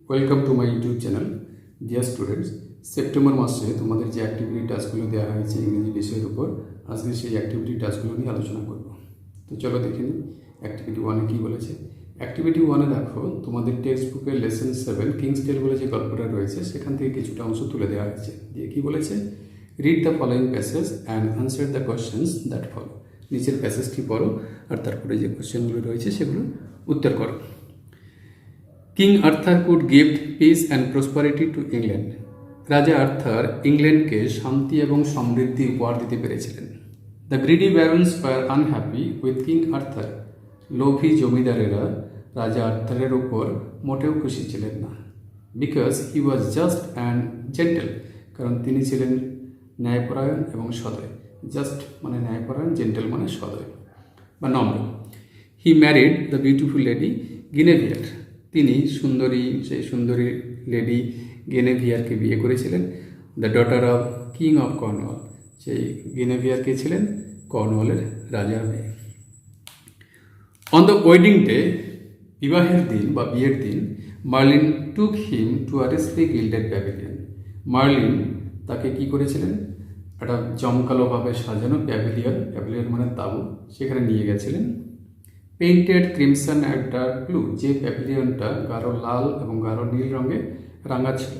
Welcome to my YouTube channel. Dear students, September মাসে তোমাদের যে অ্যাক্টিভিটি টাস্কগুলো দেওয়া হয়েছে ইংরেজি বিষয়ের উপর, আজকে সেই অ্যাক্টিভিটি টাস্কগুলো নিয়ে আলোচনা করব। তো চলো দেখে নিই অ্যাক্টিভিটি ওয়ানে কী বলেছে। অ্যাক্টিভিটি ওয়ানে দেখো, তোমাদের টেক্সট বুকের লেসন 7 কিংস টেল বলে যে গল্পটা রয়েছে সেখান থেকে কিছুটা অংশ তুলে দেওয়া হয়েছে। দিয়ে কী বলেছে, read the following passage and answer the questions that follow. নিচের প্যাসেজটি পড়ো আর তারপরে যে কোয়েশ্চেনগুলো রয়েছে সেগুলো উত্তর করো। King Arthur could give peace and prosperity to England. রাজা আর্থার ইংল্যান্ডকে শান্তি এবং সমৃদ্ধি উপহার দিতে পেরেছিলেন। The greedy barons were unhappy with king Arthur. লোভী জমিদারেরা রাজা আর্থারের উপর মোটেও খুশি ছিলেন না। Because he was just and gentle, কারণ তিনি ছিলেন ন্যায়পরায়ণ এবং সদয়। জাস্ট মানে ন্যায়পরায়ণ, জেন্টেল মানে সদয় বা নম্র। He married the beautiful lady Guinevere. তিনি সেই সুন্দরী লেডি গেনেভিয়ারকে বিয়ে করেছিলেন। The daughter of king of Cornwall. সেই গেনেভিয়ারকে ছিলেন কর্নওয়ালের রাজার মেয়ে। অন দ্য ওয়েডিং ডে, বিবাহের দিন বা বিয়ের দিন, Merlin took him to a richly gilded pavilion. Merlin তাকে কি করেছিলেন, একটা জমকালোভাবে সাজানো প্যাভিলিয়ন মানে তাঁবু, সেখানে নিয়ে গেছিলেন। Painted crimson and dark blue, যে প্যাভিলিয়নটা গাঢ় লাল এবং গাঢ় নীল রঙে রাঙা ছিল।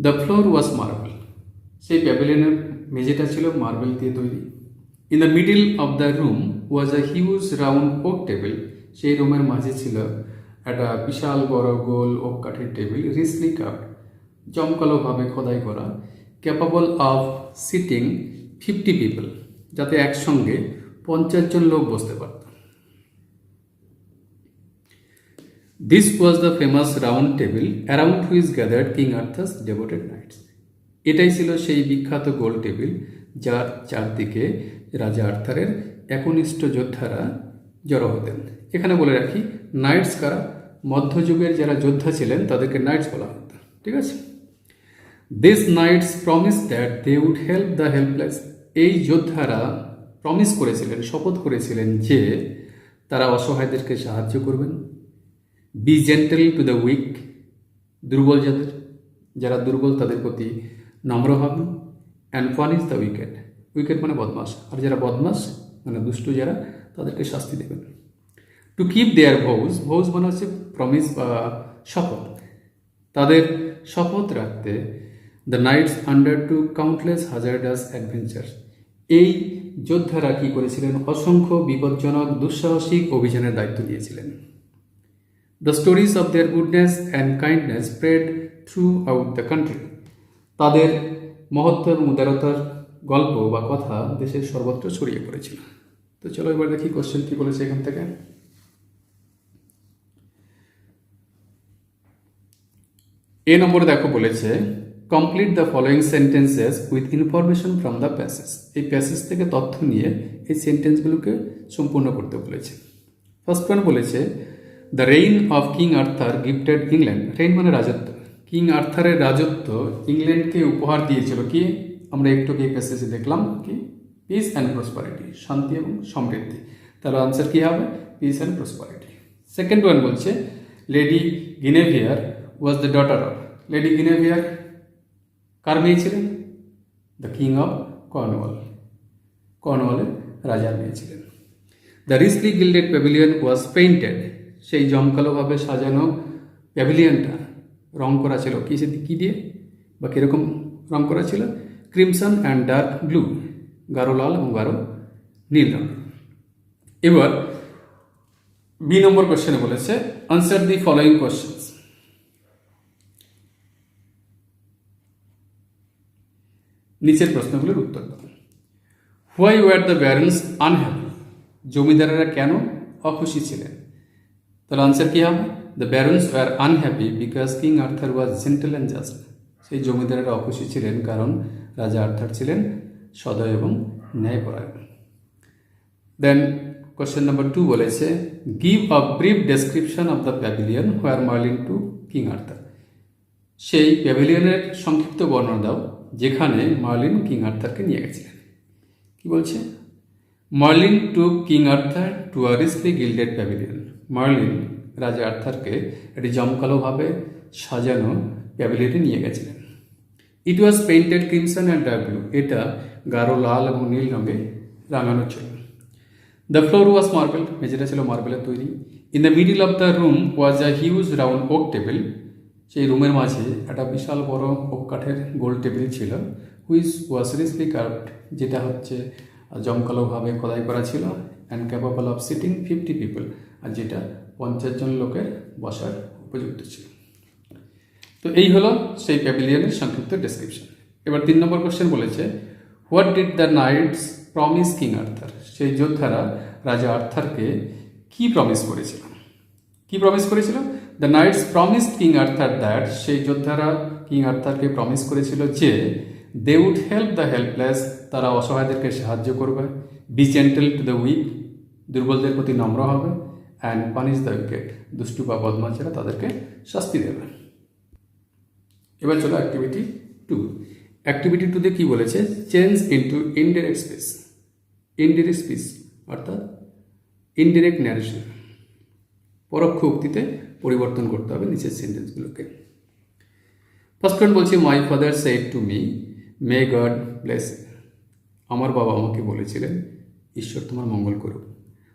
দ্য ফ্লোর ওয়াজ মার্বেল, সেই প্যাভিলিয়নের মেঝেটা ছিল মার্বেল দিয়ে তৈরি। In the middle of the room was a huge round oak table, সেই রুমের মাঝে ছিল একটা বিশাল বড় গোল ওক কাঠের টেবিল, রিচলি কার্ভড, জমকালোভাবে খোদাই করা, ক্যাপাবল অফ সিটিং 50 পিপল, যাতে একসঙ্গে 50 জন লোক বসতে পারত। This was the famous round table around which gathered king Arthur's devoted knights. এটাই ছিল সেই বিখ্যাত গোল টেবিল যার চারদিকে রাজা আর্থারের একনিষ্ঠ যোদ্ধারা জড়ো হতেন। এখানে বলে রাখি, নাইটস কারা, মধ্যযুগের যারা যোদ্ধা ছিলেন তাদেরকে নাইটস বলা হতো। ঠিক আছে। This knights promise that they would help the helpless. এই যোদ্ধারা প্রমিস করেছিলেন, শপথ করেছিলেন যে তারা অসহায়দেরকে সাহায্য করবেন। Be gentle to the weak, দুর্বল যারা দুর্বল তাদের প্রতি নম্র হবেন। And punish the wicked, wicked মানে বদমাস, আর যারা বদমাস মানে দুষ্ট যারা, তাদেরকে শাস্তি দেবেন। টু কিপ দেয়ার ভোজ মানে হচ্ছে প্রমিস বা শপথ, তাদের শপথ রাখতে the knights undertook countless hazardous adventure. এই যোদ্ধারা কি করেছিলেন, অসংখ্য বিপজ্জনক দুঃসাহসিক অভিযানের দায়িত্ব নিয়েছিলেন। The stories of their goodness and kindness spread through out the country. তাদের মহত্ব এবং উদারতার গল্প বা কথা দেশের সর্বত্র ছড়িয়ে পড়েছিল। তো চলো এবার দেখি কোশ্চেন কি বলেছে এখান থেকে। এ নম্বরে দেখো বলেছে, complete the following sentences with information from the passage. এই প্যাসেজ থেকে তথ্য নিয়ে এই সেন্টেন্সগুলোকে সম্পূর্ণ করতে বলেছে। ফার্স্ট ওয়ান বলেছে, the rain of king Arthur gifted England. Rain মানে রাজত্ব, কিং আর্থারের রাজত্ব ইংল্যান্ডকে উপহার দিয়েছিল কি, আমরা একটু এই প্যাসেজে দেখলাম কি, পিস অ্যান্ড প্রসপারিটি, শান্তি এবং সমৃদ্ধি। তাহলে আনসার কি হবে, peace and prosperity. Second one বলছে, lady Guinevere was the daughter of. Lady Guinevere কার মেয়ে ছিলেন, দ্য কিং অফ কর্নওয়াল, কর্নওয়ালের রাজার মেয়ে ছিলেন। The richly gilded pavilion was painted, সেই জমকালোভাবে সাজানো প্যাভিলিয়নটা রং করা ছিল কি দিয়ে বা কীরকম রং করা ছিল, ক্রিমসন অ্যান্ড ডার্ক ব্লু, গাঢ় লাল এবং গাঢ় নীল রং। এবার বি নম্বর কোশ্চেনে বলেছে, আনসার দি ফলোয়িং কোশ্চেন্স। নিচের প্রশ্নগুলোর উত্তর দাও। Why were the barons unhappy. জমিদারেরা কেন অখুশি ছিলেন। তাহলে আনসার কি হবে, the barons were unhappy because king Arthur was gentle and just. সেই জমিদারেরা অখুশি ছিলেন কারণ রাজা আর্থার ছিলেন সদয় এবং ন্যায়পরায়ণ। দেন কোশ্চেন নাম্বার 2 বলেছে, give a brief description of the pavilion where Merlin to king Arthur. সেই প্যাভিলিয়নের সংক্ষিপ্ত বর্ণনা দাও যেখানে মার্লিন কিং আর্থারকে নিয়ে গেছিলেন। কি বলছে, Merlin to king Arthur to a richly gilded pavilion. Merlin রাজা আর্থারকে একটি জমকালোভাবে সাজানো প্যাভিলিয়নে নিয়ে গেছিলেন। It was painted crimson and dark blue, এটা গাঢ় লাল এবং নীল রঙে রাঙানো ছিল। দ্য ফ্লোর ওয়াজ মার্বেল, মেঝেটা ছিল মার্বেলের তৈরি। In the middle of the room was a huge round oak table, সেই রুমের মাঝে একটা বিশাল বড় ওক কাঠের গোল টেবিল ছিল। হুইচ ওয়াজ রিচলি কার্ভড, যেটা হচ্ছে জমকালোভাবে খোদাই করা ছিল। And capable of sitting 50 people, আর যেটা 50 জন লোকের বসার উপযুক্ত ছিল। তো এই হলো সেই প্যাভিলিয়নের সংক্ষিপ্ত ডেসক্রিপশন। এবার 3 নম্বর কোশ্চেন বলেছে, what did the knights promise king Arthur, সেই যোদ্ধারা রাজা আর্থারকে কি প্রমিস করেছিল? কি প্রমিস করেছিল? The knights promise king Arthur that, সেই যোদ্ধারা কিং আর্থারকে প্রমিস করেছিল যে they would help the helpless, তারা অসহায়দেরকে সাহায্য করবে। Be gentle to the weak, দুর্বলদের প্রতি নম্র হবে। অ্যান্ড পানিশ দ্য উইকেট, দুষ্টু বা বদমাশেরা তাদেরকে শাস্তি দেবে। এবার চলো অ্যাক্টিভিটি 2। অ্যাক্টিভিটি 2তে কি বলেছে? Change into indirect speech. Indirect speech অর্থাৎ ইনডিরেক্ট ন্যারেশন, পরোক্ষ উক্তিতে পরিবর্তন করতে হবে নিচের সেন্টেন্সগুলোকে। ফার্স্ট ওয়ান বলছি, my father said to me may God bless, আমার বাবা আমাকে বলেছিলেন ঈশ্বর তোমার মঙ্গল করুক।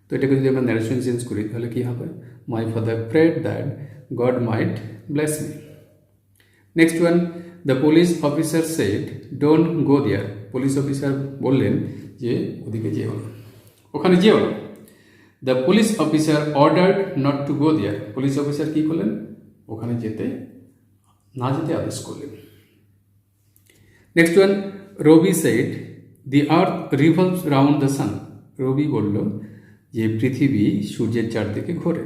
তো এটাকে যদি আমরা ন্যারেশন চেঞ্জ করি তাহলে কী হবে? My father prayed that God might bless me. Next one, the police officer said don't go there, police officer বললেন যে ওদিকে যেও না, ওখানে যেও না। The police officer ordered not to go there, police officer কী করলেন? ওখানে না যেতে আদেশ করলেন। Next one, Robi said the earth revolves round the sun, Robi বলল যে পৃথিবী সূর্যের চারদিকে ঘোরে।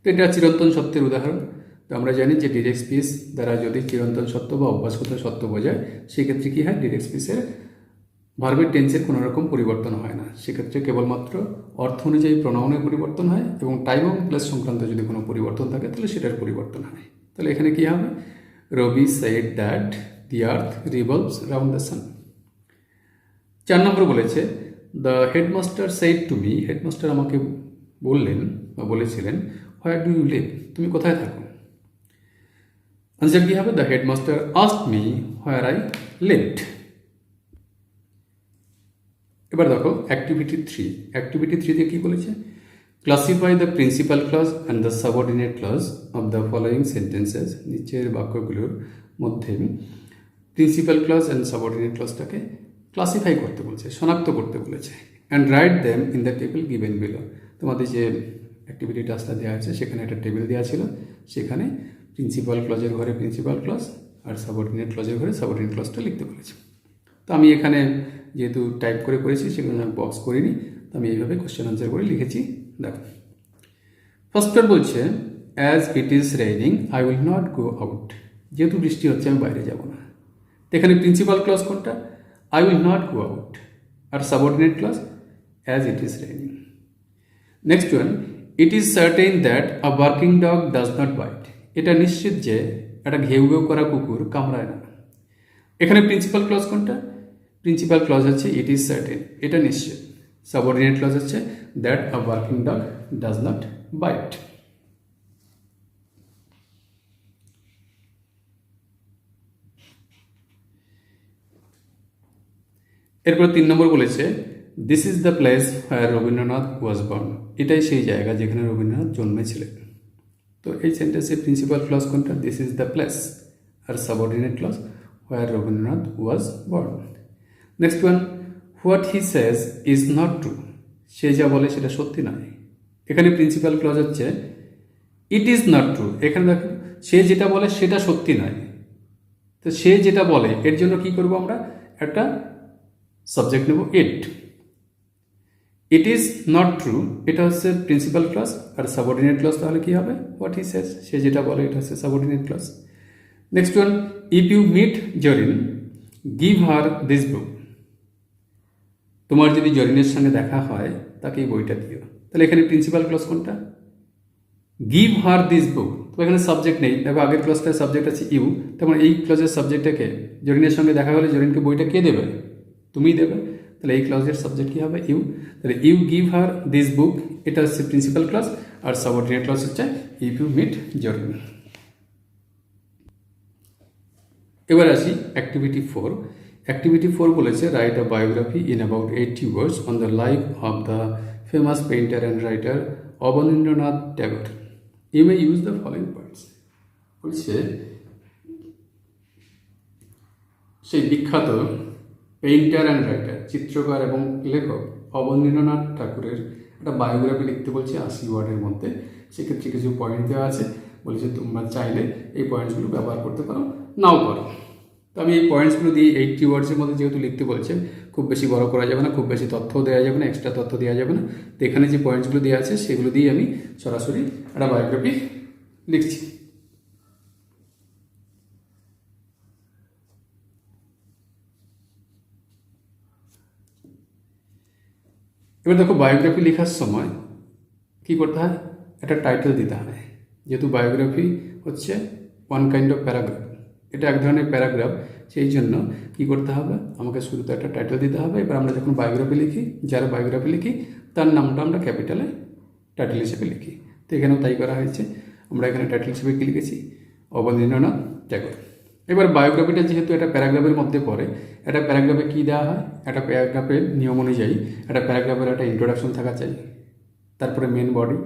তো এটা চিরন্তন সত্যের উদাহরণ। তো আমরা জানি যে ডিরেক্ট স্পিচ দ্বারা যদি চিরন্তন সত্য বা অভ্যাসগত সত্য বোঝায়, সেক্ষেত্রে কী হয়? ডিরেক্ট স্পিচের ভার্বের টেন্সের কোনো রকম পরিবর্তন হয় না, সেক্ষেত্রে কেবলমাত্র অর্থ অনুযায়ী প্রোনাউনের পরিবর্তন হয়, এবং টাইম এবং প্লেস সংক্রান্ত যদি কোনো পরিবর্তন থাকে তাহলে সেটার পরিবর্তন হয়। তাহলে এখানে কী হবে? Robi said that the earth revolves round the sun. 4 নম্বর বলেছে, the headmaster said to me, headmaster আমাকে বললেন বা বলেছিলেন, হোয়ার ডু ইউ লিভ, তুমি কোথায় থাকো? আনসার কী হবে? The headmaster asked me where I lived. এবার দেখো অ্যাক্টিভিটি 3। অ্যাক্টিভিটি 3তে কী বলেছে? Classify the principal clause and the subordinate clause of the following sentences, নিচের বাক্যগুলোর মধ্যে প্রিন্সিপাল ক্লজ অ্যান্ড সাবঅর্ডিনেট ক্লজটাকে ক্লাসিফাই করতে বলেছে, শনাক্ত করতে বলেছে। And write them in the table given below, তোমাদের যে অ্যাক্টিভিটি টাস্কটা দেওয়া আছে সেখানে একটা টেবিল দেওয়া ছিল, সেখানে প্রিন্সিপাল ক্লজের ঘরে প্রিন্সিপাল ক্লজ আর সাবঅর্ডিনেট ক্লজের ঘরে সাবঅর্ডিনেট ক্লজটা লিখতে বলেছে। তো আমি এখানে যেহেতু টাইপ করে করেছি সেগুলো আমি বক্স করিনি, তো আমি এইভাবে কোশ্চেন আনসার করে লিখেছি। দেখো ফার্স্টবার বলছে, as it is raining I will not go out, যেহেতু বৃষ্টি হচ্ছে আমি বাইরে যাব না। এখানে প্রিন্সিপাল ক্লজ কোনটা? I will not go out, আর subordinate clause as it is raining. Next one, it is certain that a barking dog does not bite, এটা নিশ্চিত যে একটা ঘেউ ঘেউ করা কুকুর কামড়ায় না। এখানে প্রিন্সিপাল ক্লজ কোনটা? প্রিন্সিপাল ক্লজ হচ্ছে ইট ইজ সার্টেন, এটা নিশ্চিত। সাবঅর্ডিনেট ক্লজ হচ্ছে that a barking dog does not bite. এরপর 3 নম্বর বলেছে, this is the place where Rabindranath was born, এটাই সেই জায়গা যেখানে রবীন্দ্রনাথ জন্মেছিলেন। তো এই সেন্টেন্সের প্রিন্সিপাল ক্লজ কোনটা? দিস ইজ দ্য প্লেস, আর subordinate clause where Rabindranath was born. Next one, what he says is not true, সে যা বলে সেটা সত্যি নয়। এখানে প্রিন্সিপাল ক্লজ হচ্ছে ইট ইজ নট ট্রু, এখানে দেখো সে যেটা বলে সেটা সত্যি নয়। তো সে যেটা বলে এর জন্য কি করব আমরা? একটা সাবজেক্ট নেব ইট। ইট ইজ নট ট্রু এটা হচ্ছে প্রিন্সিপাল ক্লজ, আর সাবঅর্ডিনেট ক্লজ তাহলে কি হবে? হোয়াট হি সেজ, সে যেটা বলে এটা হচ্ছে subordinate clause. Next one, if you meet Zarin give her this book, তোমার যদি জরিনের সঙ্গে দেখা হয় তাকে এই বইটা দিও। তাহলে এখানে প্রিন্সিপাল ক্লজ কোনটা? গিভ হার দিস বুক। তো এখানে সাবজেক্ট নেই, দেখো আগের ক্লজটার সাবজেক্ট আছে ইউ, তেমন এই ক্লজের সাবজেক্টটাকে, জরিনের সঙ্গে দেখা হলে জরিনকে বইটা কে দেবে? তুমিই দেবে। তাহলে এই ক্লজের সাবজেক্ট কী হবে? ইউ। তাহলে you give her this book, এটা হচ্ছে প্রিন্সিপাল ক্লজ, আর সাবঅর্ডিনেট ক্লজ হচ্ছে ইফ ইউ মিট জরুরি। এবার আসি অ্যাক্টিভিটি 4। অ্যাক্টিভিটি 4 বলেছে write a biography in about 80 words on the life of the famous painter and writer Abanindranath Tagore. You may use the following parts. বলছে সেই বিখ্যাত পেইন্টার অ্যান্ড রাইটার, চিত্রকার এবং লেখক অবনীন্দ্রনাথ ঠাকুরের একটা বায়োগ্রাফি লিখতে বলছে 80 ওয়ার্ডের মধ্যে। সেক্ষেত্রে কিছু পয়েন্ট দেওয়া আছে, বলছে তোমরা চাইলে এই পয়েন্টসগুলো ব্যবহার করতে পারো, নাও পারো। তো আমি এই পয়েন্টসগুলো দিয়ে 80 ওয়ার্ডসের মধ্যে যেহেতু লিখতে বলছে, খুব বেশি বড় করা যাবে না, খুব বেশি তথ্যও দেওয়া যাবে না, এক্সট্রা তথ্য দেওয়া যাবে না। তো এখানে যে পয়েন্টসগুলো দেওয়া আছে সেগুলো দিয়ে আমি সরাসরি একটা বায়োগ্রাফি লিখছি। এবার দেখো, বায়োগ্রাফি লেখার সময় কী করতে হয়, একটা টাইটেল দিতে হয়। যেহেতু বায়োগ্রাফি হচ্ছে ওয়ান কাইন্ড অফ প্যারাগ্রাফ, এটা এক ধরনের প্যারাগ্রাফ, সেই জন্য কী করতে হবে, আমাকে শুরুতে একটা টাইটেল দিতে হবে। এবার আমরা যখন বায়োগ্রাফি লিখি, যারা বায়োগ্রাফি লিখি তার নামটা আমরা ক্যাপিটালে টাইটেল হিসেবে লিখি। তো এখানেও তাই করা হয়েছে। আমরা এখানে টাইটেল হিসেবে কী লিখেছি, অবনীন্দ্রনাথ ট্যাগর। এবার বায়োগ্রাফিটা যেহেতু একটা প্যারাগ্রাফের মধ্যে পড়ে, একটা প্যারাগ্রাফে কী দেওয়া হয়, একটা প্যারাগ্রাফের নিয়ম অনুযায়ী একটা প্যারাগ্রাফের একটা ইন্ট্রোডাকশন থাকা চাই, তারপরে মেন বডি,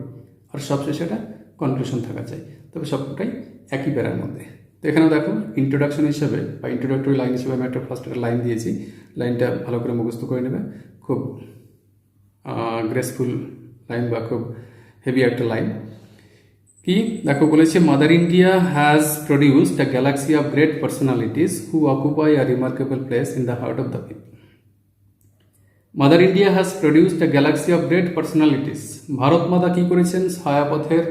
আর সবশেষে একটা কনক্লুশন থাকা চাই। তবে সবটাই একই প্যারার মধ্যে। তো এখানেও দেখো, ইন্ট্রোডাকশন হিসেবে বা ইন্ট্রোডাক্টরি লাইন হিসেবে আমি একটা ফার্স্ট একটা লাইন দিয়েছি। লাইনটা ভালো করে মুখস্থ করে নেবে, খুব গ্রেসফুল লাইন বা খুব হেভি একটা লাইন। কি দেখো, বলেছে mother India has produced a Galaxy of great personalities who occupy a remarkable place in the heart of the people. Mother India has produced a Galaxy of great personalities. Bharat মাতা কী করেছেন, ছায়াপথের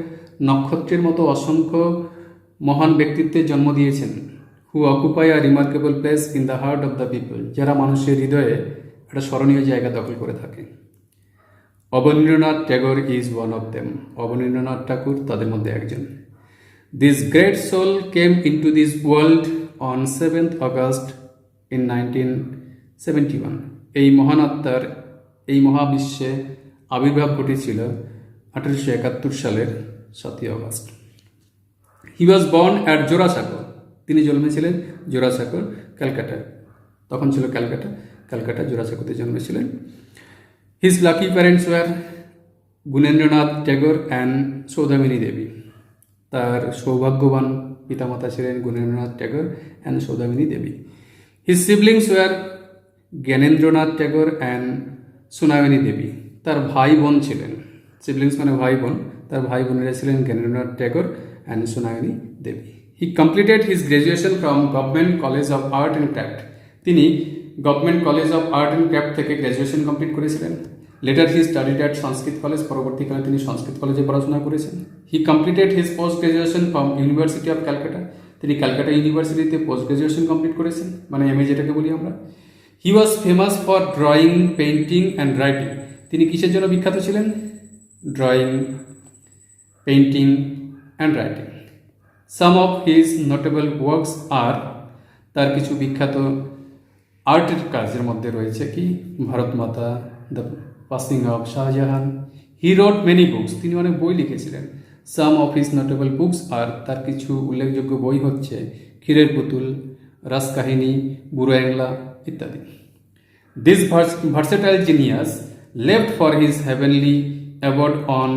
নক্ষত্রের মতো অসংখ্য মহান ব্যক্তিত্বের জন্ম দিয়েছেন। Who occupy a remarkable place in the heart of the people, যারা মানুষের হৃদয়ে একটা স্মরণীয় জায়গা দখল করে থাকে। Abanindranath Tagore is one of them. Abanindranath Thakur তাদের মধ্যে একজন। This great soul came into this world on 7th August in 1971। এই মহান আত্মার এই মহাবিশ্বে আবির্ভাব ঘটেছিল 1871 সালের 7ই August. He was born at Jorasanko. তিনি জন্মেছিলেন জোড়াসাঁকো, ক্যালকাটা। তখন ছিল ক্যালকাটা জোড়াসাঁকোতে জন্মেছিলেন। His lucky parents were Gunendranath Tagore and Saudamini Debi. তার সৌভাগ্যবান পিতামাতা ছিলেন Gunendranath Tagore and Saudamini Debi. His siblings were Gyanendranath Tagore and Sunayani Debi. তার ভাই বোন ছিলেন, সিবলিংস মানে ভাই বোন, তার ভাই বোনেরা ছিলেন Gyanendranath Tagore and Sunayani Debi. He completed his graduation from government college of art and craft. তিনি government college of art and craft থেকে গ্র্যাজুয়েশন কমপ্লিট করেছিলেন। Later he studied at Sanskrit college. পরবর্তীকালে তিনি সংস্কৃত কলেজে পড়াশোনা করেছেন। He completed his post graduation from university of Calcutta. তিনি Calcutta ইউনিভার্সিটিতে পোস্ট গ্র্যাজুয়েশন কমপ্লিট করেছেন, মানে এমএ যেটাকে বলি আমরা। He was famous for drawing, painting and writing. তিনি কিসের জন্য বিখ্যাত ছিলেন? Drawing, painting and writing. Some of his notable works are, তার কিছু বিখ্যাত আর্টের কাজের মধ্যে রয়েছে কি, Bharat Mata, the passing of Shahjahan. He wrote many books. তিনি অনেক বই লিখেছিলেন। Some of his notable books are, তার কিছু উল্লেখযোগ্য বই হচ্ছে ক্ষীরের পুতুল, রাসকাহিনী, বুড়ো অ্যাংলা ইত্যাদি। This versatile genius left for his heavenly award on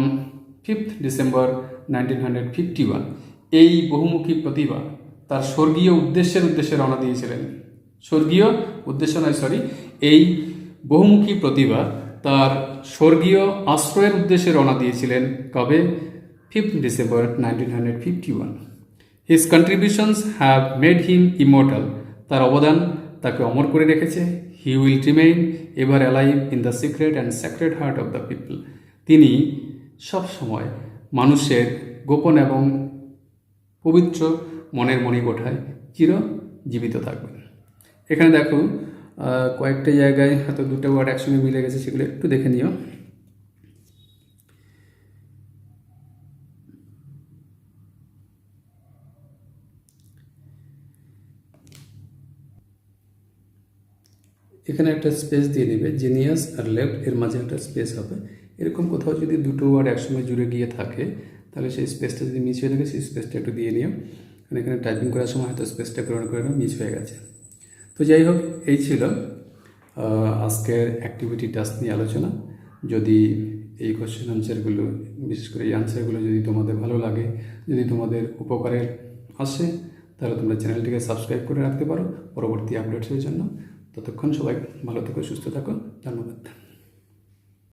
5th December 1951। এই বহুমুখী প্রতিভা তার স্বর্গীয় উদ্দেশ্যে রওনা দিয়েছিলেন। স্বর্গীয় উদ্দেশ্য নয়, সরি, এই বহুমুখী প্রতিভা তার স্বর্গীয় আশ্রয়ের উদ্দেশ্যে রওনা দিয়েছিলেন। কবে? 5th December 1951। His contributions have made him immortal. তার অবদান তাকে অমর করে রেখেছে। He will remain ever alive in the secret and sacred heart of the people. তিনি সব সময় মানুষের গোপন এবং পবিত্র মনের মণিকোঠায় চিরজীবিত থাকবেন। এখানে দেখো কয়েকটা জায়গায় হয়তো দুটো ওয়ার্ড একসঙ্গে মিলে গেছে, সেগুলো একটু দেখে নিও। এখানে একটা স্পেস দিয়ে নেবে, জিনিয়াস আর লেফট এর মাঝে একটা স্পেস হবে। এরকম কোথাও যদি দুটো ওয়ার্ড একসঙ্গে জুড়ে গিয়ে থাকে তাহলে সেই স্পেসটা যদি মিস হয়ে থাকে সেই স্পেসটা একটু দিয়ে নিও, কারণ এখানে টাইপিং করার সময় হয়তো স্পেসটা গ্রহণ করে মিস হয়ে গেছে। তো যাই হোক, এই ছিল আজকের অ্যাক্টিভিটি টাস্ক নিয়ে আলোচনা। যদি এই কোশ্চেন আনসারগুলো, বিশেষ করে এই আনসারগুলো যদি তোমাদের ভালো লাগে, যদি তোমাদের উপকারে আসে, তাহলে তোমরা চ্যানেলটিকে সাবস্ক্রাইব করে রাখতে পারো পরবর্তী আপডেটসের জন্য। ততক্ষণ সবাই ভালো থেকো, সুস্থ থাকো, ধন্যবাদ।